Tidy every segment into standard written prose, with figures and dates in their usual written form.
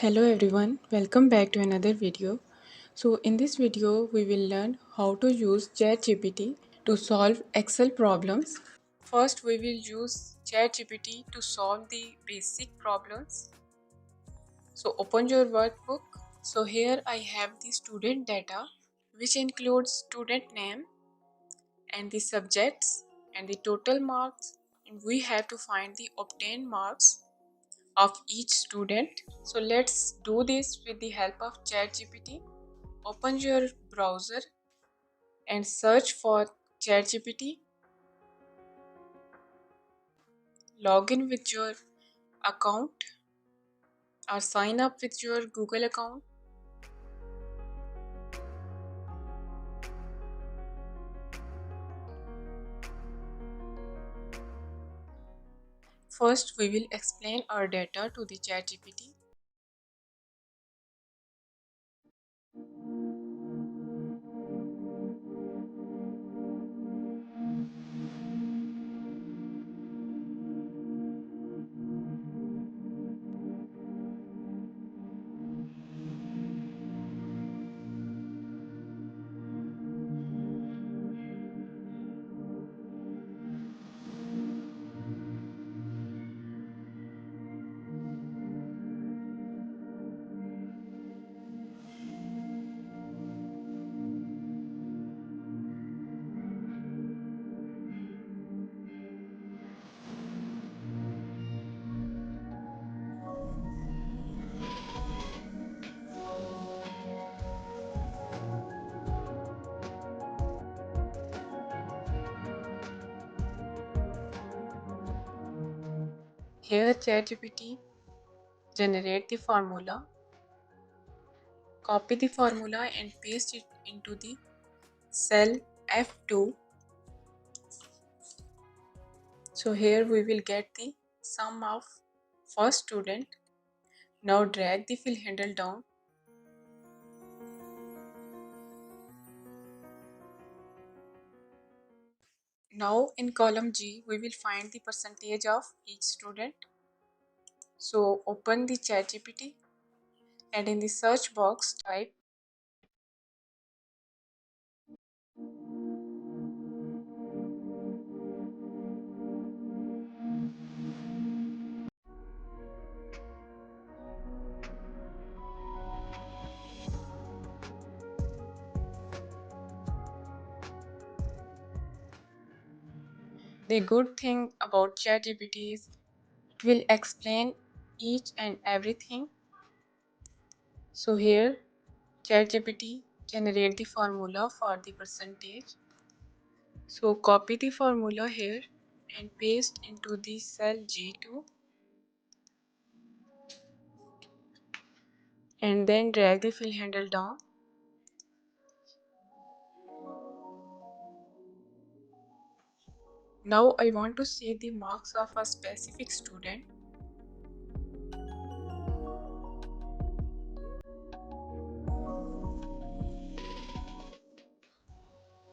Hello everyone, welcome back to another video. So in this video we will learn how to use ChatGPT to solve Excel problems. First we will use ChatGPT to solve the basic problems. So open your workbook. So here I have the student data which includes student name and the subjects and the total marks, and we have to find the obtained marks of each student. So let's do this with the help of ChatGPT. Open your browser and search for ChatGPT. Log in with your account or sign up with your Google account. First, we will explain our data to the ChatGPT. Here ChatGPT generate the formula, copy the formula and paste it into the cell F2. So here we will get the sum of first student. Now drag the fill handle down. Now in column G we will find the percentage of each student. So open the ChatGPT and in the search box type the good thing about ChatGPT is it will explain each and everything. So here ChatGPT generate the formula for the percentage. So copy the formula here and paste into the cell G2 and then drag the fill handle down. Now I want to see the marks of a specific student.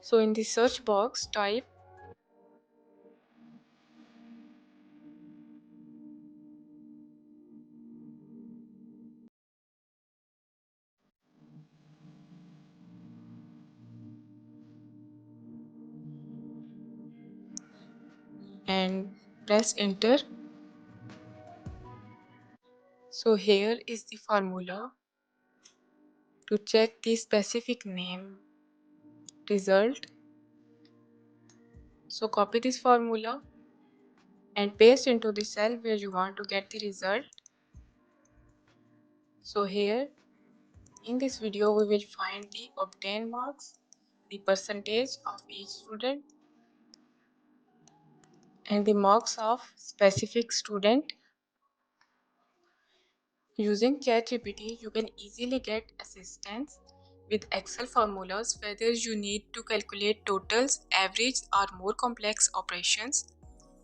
So in the search box type and press enter. So here is the formula to check the specific name result. So copy this formula and paste into the cell where you want to get the result. So here in this video we will find the obtained marks, the percentage of each student and the marks of specific student. Using ChatGPT, you can easily get assistance with Excel formulas, whether you need to calculate totals, average, or more complex operations.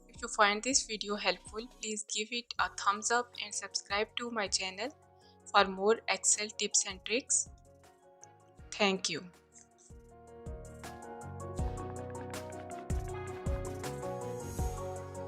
If you find this video helpful, please give it a thumbs up and subscribe to my channel for more Excel tips and tricks. Thank you.